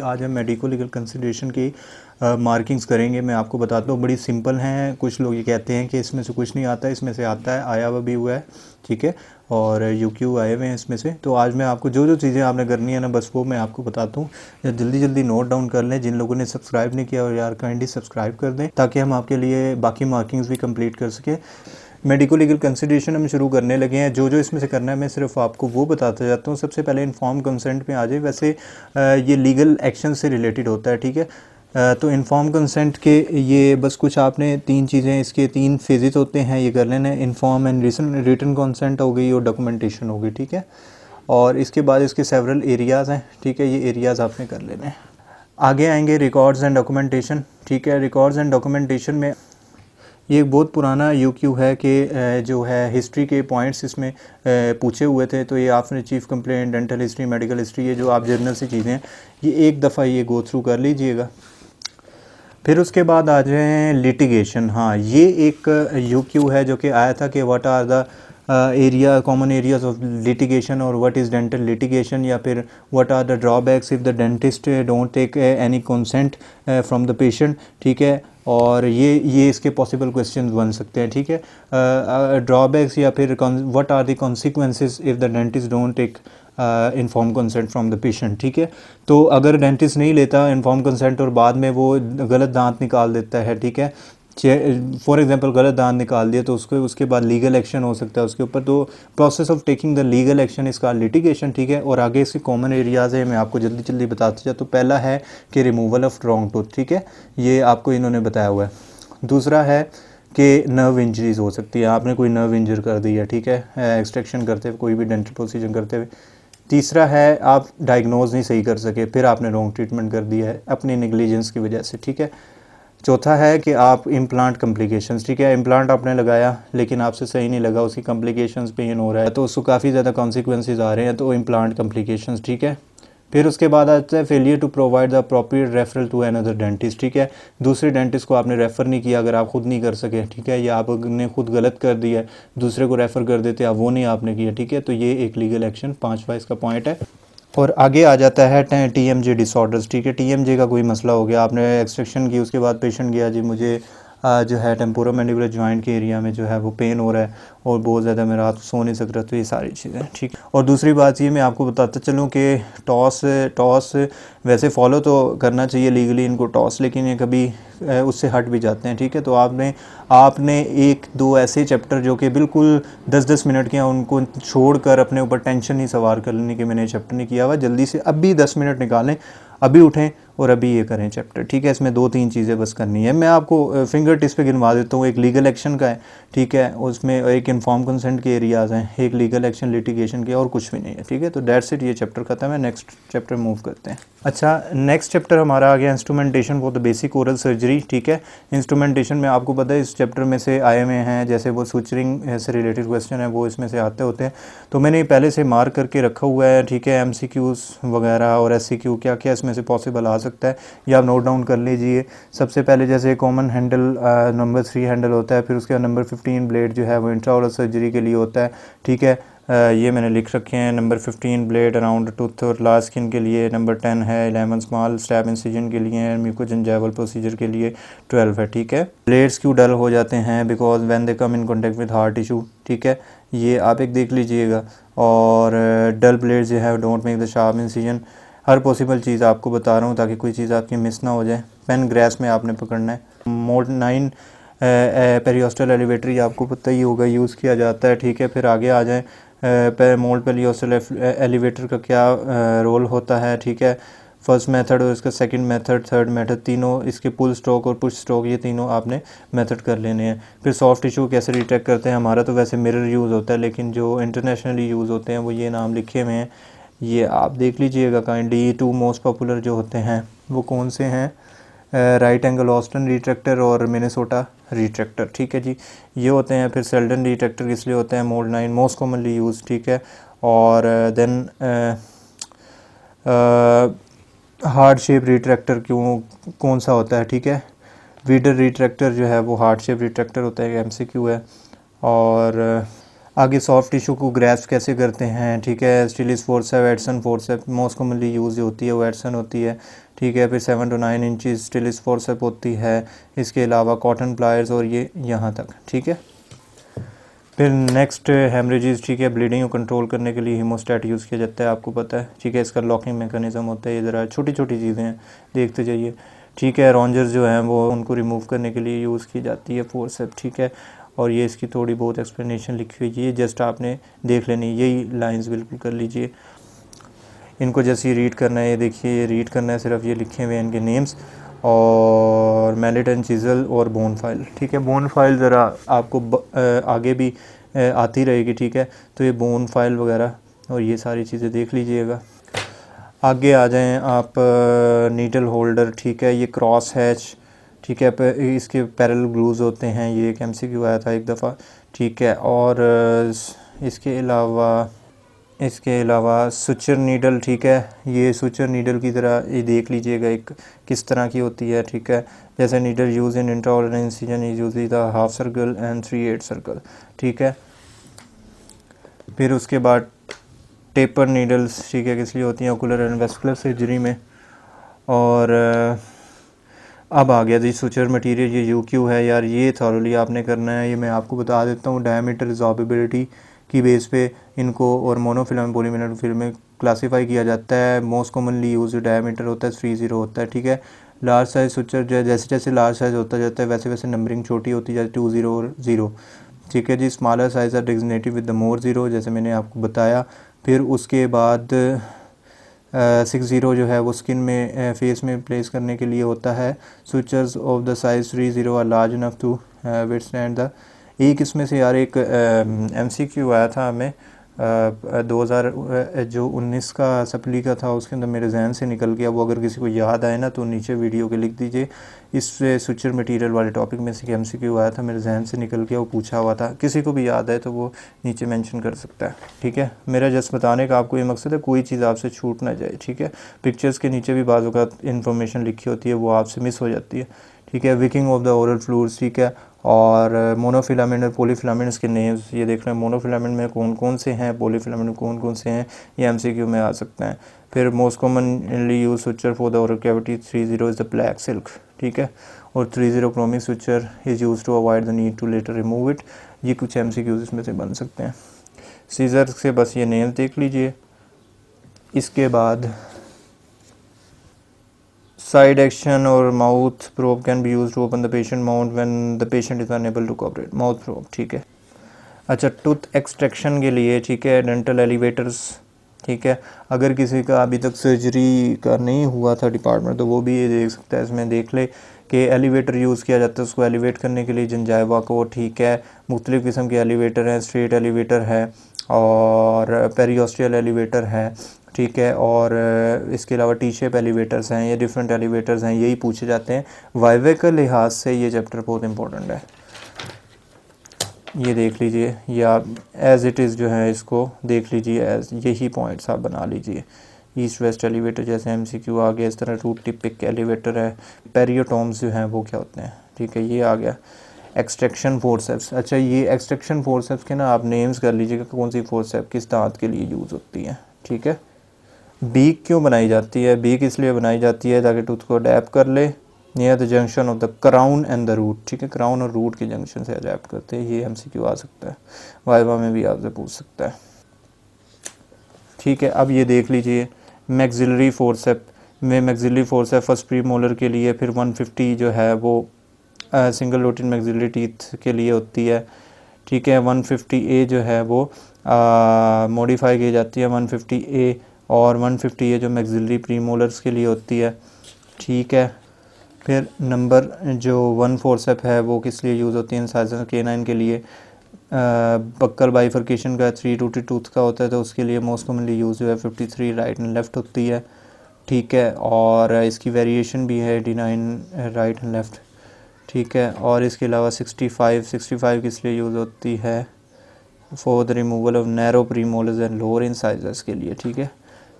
आज हम medico legal consideration की मार्किंग्स करेंगे। मैं आपको बताता हूँ, बड़ी सिंपल हैं। कुछ लोग ये कहते हैं कि इसमें से कुछ नहीं आता, इसमें से आता है, आया हुआ भी हुआ है, ठीक है, और यूक्यू आए हुए हैं इसमें से। तो आज मैं आपको जो जो चीज़ें आपने करनी है ना, बस वो मैं आपको बताता हूँ। जल्दी जल्दी नोट डाउन कर लें। जिन लोगों ने सब्सक्राइब नहीं किया, और यार काइंडली सब्सक्राइब कर दें, ताकि हम आपके लिए बाकी मार्किंग्स भी कंप्लीट कर सकें। मेडिको लीगल कंसिडरेशन हम शुरू करने लगे हैं। जो जो इसमें से करना है मैं सिर्फ आपको वो बताता जाता हूँ। सबसे पहले इन्फॉर्म कंसेंट में आ जाए। वैसे ये लीगल एक्शन से रिलेटेड होता है, ठीक है। तो इन्फॉर्म कंसेंट के ये बस कुछ आपने तीन चीज़ें, इसके तीन फेजेस होते हैं, ये कर लेना है। इन्फॉर्म एंड रिटन कंसेंट हो गई और डॉक्यूमेंटेशन हो गई, ठीक है। और इसके बाद इसके सेवरल एरियाज़ हैं, ठीक है, ये एरियाज़ आपने कर लेने हैं। आगे आएंगे रिकॉर्ड्स एंड डॉक्यूमेंटेशन, ठीक है। रिकॉर्ड्स एंड डॉक्यूमेंटेशन में ये एक बहुत पुराना यूक्यू है कि जो है हिस्ट्री के पॉइंट्स इसमें पूछे हुए थे। तो ये आपने chief complaint, dental history, medical history, ये जो आप जर्नल से चीज़ें हैं, ये एक दफ़ा ये गो थ्रू कर लीजिएगा। फिर उसके बाद आ जाए लिटिगेशन। हाँ, ये एक यूक्यू है जो कि आया था कि what are the area common areas of litigation, और व्हाट इज़ डेंटल लिटिगेशन, या फिर what are the drawbacks if the dentist don't take any consent from the patient, ठीक है। और ये इसके पॉसिबल क्वेश्चन बन सकते हैं, ठीक है। ड्रॉबैक्स या फिर what are the consequences if the dentist don't take inform consent from the patient, ठीक है। तो अगर डेंटिस्ट नहीं लेता इन्फॉर्म कंसेंट और बाद में वो गलत दांत निकाल देता है, ठीक है, फॉर एग्जांपल गलत दांत निकाल दिया, तो उसके बाद लीगल एक्शन हो सकता है उसके ऊपर। तो process of taking the legal action इसका लिटिगेशन, ठीक है। और आगे इसके कॉमन एरियाज़ है, मैं आपको जल्दी जल्दी बताते जाता। तो पहला है कि रिमूवल ऑफ रॉन्ग टूथ, ठीक है, ये आपको इन्होंने बताया हुआ है। दूसरा है कि नर्व इंजरीज़ हो सकती है, आपने कोई नर्व इंजर कर दिया, ठीक है, एक्सट्रैक्शन करते हुए, कोई भी डेंटल प्रोसीजर करते हुए। तीसरा है आप डायग्नोज नहीं सही कर सके, फिर आपने रॉन्ग ट्रीटमेंट कर दिया है अपनी नेग्लिजेंस की वजह से, ठीक है। चौथा है कि आप इम्प्लांट कॉम्प्लिकेशंस, ठीक है, इम्प्लांट आपने लगाया लेकिन आपसे सही नहीं लगा, उसकी कॉम्प्लिकेशंस पेन हो रहा है, तो उसको काफ़ी ज़्यादा कॉन्सिक्वेंसेज आ रहे हैं, तो इम्प्लांट कॉम्प्लिकेशंस, ठीक है। फिर उसके बाद आता है failure to provide the appropriate referral to another dentist, ठीक है। दूसरे डेंटिस्ट को आपने रेफ़र नहीं किया, अगर आप खुद नहीं कर सके, ठीक है, या आपने खुद गलत कर दिया, दूसरे को रेफ़र कर देते आप, वो नहीं आपने किया, ठीक है। तो ये एक लीगल एक्शन, पाँचवा इसका पॉइंट है। और आगे आ जाता है TMJ डिसऑर्डर्स, ठीक है। TMJ का कोई मसला हो गया, आपने एक्सट्रैक्शन की, उसके बाद पेशेंट गया, जी मुझे जो है टेम्पोरो मैंडिबुलर जॉइंट के एरिया में जो है वो पेन हो रहा है और बहुत ज़्यादा मैं रात को सो नहीं सक रहा, तो ये सारी चीज़ें, ठीक। और दूसरी बात ये मैं आपको बताता चलूँ कि टॉस वैसे फॉलो तो करना चाहिए लीगली इनको टॉस, लेकिन ये कभी उससे हट भी जाते हैं, ठीक है। तो आपने एक दो ऐसे चैप्टर जो कि बिल्कुल 10-10 मिनट के हैं, उनको छोड़कर अपने ऊपर टेंशन नहीं सवार कर लेने कि मैंने चैप्टर नहीं किया हुआ, जल्दी से अभी 10 मिनट निकालें, अभी उठें और अभी ये करें चैप्टर, ठीक है। इसमें 2-3 चीज़ें बस करनी है। मैं आपको फिंगर टिप्स पे गिनवा देता हूँ। एक लीगल एक्शन का है, ठीक है, उसमें एक इन्फॉर्म कंसेंट के एरियाज़ हैं, एक लीगल एक्शन लिटिगेशन के, और कुछ भी नहीं है, ठीक है। तो दैट्स इट, ये चैप्टर खत्म है। नेक्स्ट चैप्टर मूव करते हैं। अच्छा, नेक्स्ट चैप्टर हमारा आ गया instrumentation for the basic oral surgery, ठीक है। इंस्ट्रूमेंटेशन में आपको पता है इस चैप्टर में से आए हुए हैं, जैसे वो सुचरिंग से रिलेटेड क्वेश्चन है वो इसमें से आते होते हैं। तो मैंने पहले से मार्क करके रखा हुआ है, ठीक है। MCQs वगैरह और SCQ क्या क्या इसमें से पॉसिबल आ सकता है, या आप नोट डाउन कर लीजिए। सबसे पहले जैसे कॉमन हैंडल नंबर 3 हैंडल होता है, फिर उसके बाद नंबर 15 ब्लेड जो है वो इंट्राओरल सर्जरी के लिए होता है, ठीक है। ये मैंने लिख रखे हैं। नंबर 15 ब्लेड अराउंड टूथ और लार्ज स्किन के लिए। नंबर 10 है 11 स्मॉल स्टैब इंसिजन के लिए। म्यूकोजंजाइवल प्रोसीजर के लिए 12 है, ठीक है। ब्लेड्स क्यों डल हो जाते हैं, because when they come in contact with hard tissue, ठीक है, ये आप एक देख लीजिएगा। और डल ब्लेड जो है don't make the sharp incision. हर पॉसिबल चीज़ आपको बता रहा हूँ ताकि कोई चीज़ आपकी मिस ना हो जाए। पेन ग्रेस में आपने पकड़ना है। मोड 9 पेरियोस्टल एलिवेटरी आपको पता ही होगा यूज़ किया जाता है, ठीक है। फिर आगे आ जाए मोल्ड पेरियोस्टल एलिवेटर का क्या रोल होता है, ठीक है। फर्स्ट मेथड और इसका सेकंड मेथड, थर्ड मेथड, तीनों इसके पुल स्ट्रोक और पुश स्ट्रोक, ये तीनों आपने मेथड कर लेने हैं। फिर सॉफ्ट टिश्यू कैसे रिट्रैक्ट करते हैं, हमारा तो वैसे मिरर यूज़ होता है, लेकिन जो इंटरनेशनली यूज़ होते हैं वो ये नाम लिखे हुए हैं, ये आप देख लीजिएगा काइंडली। 2 मोस्ट पॉपुलर जो होते हैं वो कौन से हैं, राइट एंगल ऑस्टन रिट्रैक्टर और मिनेसोटा रिट्रैक्टर, ठीक है जी, ये होते हैं। फिर सेल्डन रिट्रैक्टर इसलिए होते हैं मोल्ड 9 मोस्ट कॉमनली यूज, ठीक है। और देन हार्ड शेप रिट्रैक्टर कौन सा होता है, ठीक है। वीडर रिट्रैक्टर जो है वो हार्ड शेप रिट्रैक्टर होता है, MCQ है। और आगे सॉफ्ट टिश्यू को ग्रैस्प कैसे करते हैं, ठीक है। Stillies forceps, Adson forceps most commonly use होती है, वो एडसन होती है, ठीक है। फिर 7 to 9 इंचज़ स्टिलिस फोर्सेप होती है। इसके अलावा कॉटन प्लायर्स और ये यहाँ तक, ठीक है। फिर नेक्स्ट हेमरेजेस, ठीक है, ब्लीडिंग को कंट्रोल करने के लिए हीमोस्टैट यूज़ किया जाता है, आपको पता है, ठीक है। इसका लॉकिंग मैकेनिज्म होता है। ये ज़रा छोटी छोटी चीज़ें हैं, देखते जाइए, ठीक है। रॉन्जर्स जो हैं वो उनको रिमूव करने के लिए यूज़ की जाती है फोर्सेप, ठीक है। और ये इसकी थोड़ी बहुत एक्सप्लेनेशन लिखी हुई है, जस्ट आपने देख लेनी, यही लाइंस बिल्कुल कर लीजिए। इनको जैसे ही रीड करना है, ये देखिए, ये रीड करना है, सिर्फ ये लिखे हुए हैं इनके नेम्स, और मैलेट एंड चिज़ल और बोन फाइल, ठीक है। बोन फाइल ज़रा आपको आगे भी आती रहेगी, ठीक है। तो ये बोन फाइल वगैरह और ये सारी चीज़ें देख लीजिएगा। आगे आ जाएं आप, नीडल होल्डर, ठीक है, ये क्रॉस हैच, ठीक है, इसके पैरेलल ग्लूज होते हैं, ये एक MCQ आया था एक दफ़ा, ठीक है। और इसके अलावा सुचर नीडल, ठीक है, ये सुचर नीडल की तरह ये देख लीजिएगा एक किस तरह की होती है, ठीक है। जैसे needle use in intraoral incision is usually the half circle and 3/8 circle, ठीक है। फिर उसके बाद टेपर नीडल्स, ठीक है, किस लिए होती हैं, ओकुलर एंड वेस्कुलर सर्जरी में। और अब आ गया जी सुचर मटेरियल, ये UQ है यार, ये थॉरली आपने करना है। ये मैं आपको बता देता हूँ, डायमीटर रिजॉर्बिलिटी की बेस पे इनको और मोनोफिलामेंट पॉलीमिनल फिल्म में क्लासीफाई किया जाता है। मोस्ट कॉमनली यूज डायमीटर होता है 30 होता है, ठीक है। लार्ज साइज सुचर जो है, जैसे जैसे लार्ज साइज होता जाता है वैसे वैसे नंबरिंग छोटी होती जाती है, 20 और 0, ठीक है जी। Smaller size are designated with the more 0, जैसे मैंने आपको बताया। फिर उसके बाद 60 जो है वो स्किन में फेस में प्लेस करने के लिए होता है। Sutures of the size 30 are large enough to withstand the, एक इसमें से यार एक MCQ आया था हमें 2019 का सप्ली का था, उसके अंदर मेरे जहन से निकल गया, वो अगर किसी को याद आए ना तो नीचे वीडियो के लिख दीजिए। इस सुचर मटेरियल वाले टॉपिक में से MCQ आया था, मेरे जहन से निकल गया, वो पूछा हुआ था, किसी को भी याद है तो वो नीचे मेंशन कर सकता है, ठीक है। मेरा जस्ट बताने का आपको ये मकसद है, कोई चीज़ आपसे छूट ना जाए, ठीक है। पिक्चर्स के नीचे भी बाज़ औक़ात इन्फॉर्मेशन लिखी होती है, वो आपसे मिस हो जाती है, ठीक है। Viking of the oral fluids, ठीक है। और मोनोफिलामेंट और पॉलीफिलामेंट्स के नेम्स ये देख रहे हैं, मोनोफिलामेंट में कौन कौन से हैं, पॉलीफिलामेंट में कौन कौन से हैं, ये MCQ में आ सकते हैं। फिर most commonly use suture for the oral cavity 30 is the black silk, ठीक है। और 30 chromic suture is use to avoid the need to later remove it. ये कुछ MCQ इसमें से बन सकते हैं। सीजर से बस ये नेम्स देख लीजिए। इसके बाद साइड एक्शन और mouth probe can be use to open the patient mouth when the patient is unable to cooperate, mouth probe, ठीक है। अच्छा, टूथ एक्सट्रैक्शन के लिए, ठीक है, डेंटल एलिवेटर्स, ठीक है। अगर किसी का अभी तक सर्जरी का नहीं हुआ था डिपार्टमेंट, तो वो भी ये देख सकता है, इसमें देख ले कि एलिवेटर यूज़ किया जाता है उसको एलिवेट करने के लिए जंजाइवा को, ठीक है। मुख्तलिफ़ किस्म के एलिवेटर हैं, स्ट्रेट एलिवेटर है और पेरियोस्टियल एलिवेटर है, ठीक है। और इसके अलावा टी शेप एलिवेटर्स हैं, ये डिफरेंट एलिवेटर्स हैं, यही पूछे जाते हैं। वाइवे के लिहाज से ये चैप्टर बहुत इंपॉर्टेंट है, ये देख लीजिए, या एज़ इट इज़ जो है इसको देख लीजिए, एज यही पॉइंट्स आप बना लीजिए। ईस्ट वेस्ट एलिवेटर जैसे MCQ आ गया, इस तरह रूट टिपिक एलिवेटर है। पेरियोटोम्स जो हैं वो क्या होते हैं, ठीक है, ये आ गया। एक्सट्रैक्शन फोर्सेप्स, अच्छा, ये एक्सट्रैक्शन फोर्सेप्स के ना आप नेम्स कर लीजिएगा, कौन सी फोर्सेप किस दांत के लिए यूज़ होती है, ठीक है। बीक क्यों बनाई जाती है, बीक इसलिए बनाई जाती है ताकि टूथ को अडैप्ट कर ले near the junction of the crown and the root, ठीक है। क्राउन और रूट के जंक्शन से अडैप्ट करते हैं, ये MCQ आ सकता है, वाइवा में भी आपसे पूछ सकता है, ठीक है। अब ये देख लीजिए मैक्सिलरी फोर्सेप में, मैक्सिलरी फोर्सेप फर्स्ट प्रीमोलर के लिए, फिर 150 जो है वो सिंगल रोटेड मैक्सिलरी टीथ के लिए होती है, ठीक है। 150A जो है वो मॉडिफाई की जाती है 150A, और 150A जो मैक्सिलरी प्रीमोलर्स के लिए होती है, ठीक है। फिर नंबर जो 1 फोर्सेप है वो किस लिए यूज़ होती है, इंसाइजर केनाइन के लिए। बक्कल बाइफर्केशन का 3 टूटी टूथ का होता है, तो उसके लिए मोस्ट कॉमनली यूज़ जो है 53 राइट एंड लेफ़्ट होती है, ठीक है। और इसकी वेरिएशन भी है 89 राइट एंड लेफ़्ट, ठीक है। और इसके अलावा 65 किस लिए यूज़ होती है, for the removal of narrow premolars and lower incisors के लिए, ठीक है,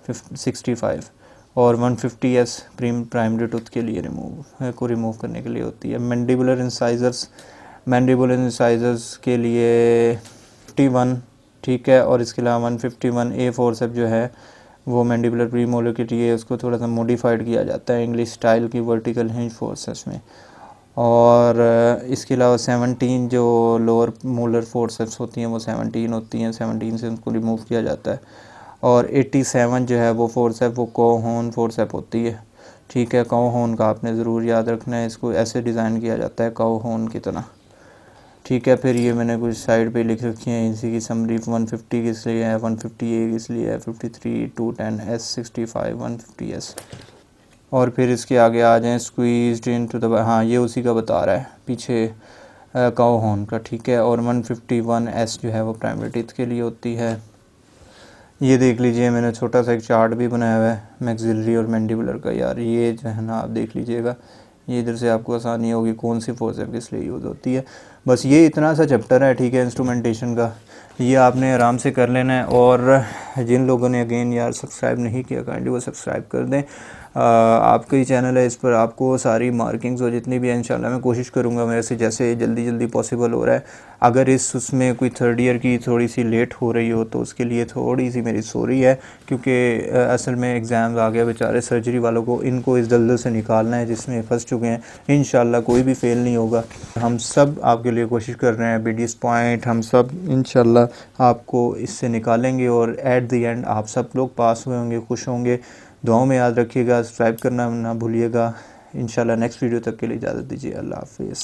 65। और 150S प्राइमरी टूथ के लिए रिमूव करने के लिए होती है। मैंडिबुलर इंसाइजर्स के लिए 51, ठीक है। और इसके अलावा 151A फोर्सेप जो है वो मैंडिबुलर प्रीमोलर की है, उसको थोड़ा सा मॉडिफाइड किया जाता है इंग्लिश स्टाइल की वर्टिकल हिंज फोर्सेस में। और इसके अलावा 17 जो लोअर मोलर फोर्सेप्स होती हैं वो 17 होती हैं, 17 से उनको रिमूव किया जाता है। और 87 जो है वो फोर्सेप वो कोहोन फोर्सेप होती है, ठीक है। कोहोन का आपने ज़रूर याद रखना है, इसको ऐसे डिज़ाइन किया जाता है कोहोन की तरह, ठीक है। फिर ये मैंने कुछ साइड पे लिख रखी है इसी की समरी। 150 किस लिए है, 150A किस लिए है, 53 210S 65 150S। और फिर इसके आगे आ जाएं, स्क्वीज्ड इनटू द, हाँ ये उसी का बता रहा है पीछे काउ हॉर्न का, ठीक है। और 151S जो है वो प्राइमरी टीथ के लिए होती है। ये देख लीजिए मैंने छोटा सा एक चार्ट भी बनाया हुआ है मैक्सिलरी और मैंडिबुलर का। यार ये जो है ना आप देख लीजिएगा, ये इधर से आपको आसानी होगी कौन सी फोर्सेप किस लिए यूज़ होती है। बस ये इतना सा चैप्टर है, ठीक है, इंस्ट्रूमेंटेशन का। ये आपने आराम से कर लेना है। और जिन लोगों ने अगेन यार सब्सक्राइब नहीं किया काइंडली वो सब्सक्राइब कर दें। आपका ही चैनल है, इस पर आपको सारी मार्किंग्स और जितनी भी है इंशाल्लाह मैं कोशिश करूँगा मेरे से जैसे जल्दी पॉसिबल हो रहा है। अगर उसमें कोई थर्ड ईयर की थोड़ी सी लेट हो रही हो तो उसके लिए थोड़ी सी मेरी सॉरी है, क्योंकि असल में एग्ज़ाम्स आ गया बेचारे सर्जरी वालों को, इनको इस दलदल से निकालना है जिसमें फंस चुके हैं। इंशाल्लाह कोई भी फेल नहीं होगा, हम सब आपके लिए कोशिश कर रहे हैं। BDS पॉइंट हम सब इंशाल्लाह आपको इससे निकालेंगे और एट द एंड आप सब लोग पास हुए होंगे, खुश होंगे। दुआओं में याद रखिएगा, सब्सक्राइब करना ना भूलिएगा। इंशाल्लाह नेक्स्ट वीडियो तक के लिए इजाज़त दीजिए। अल्लाह हाफिज़।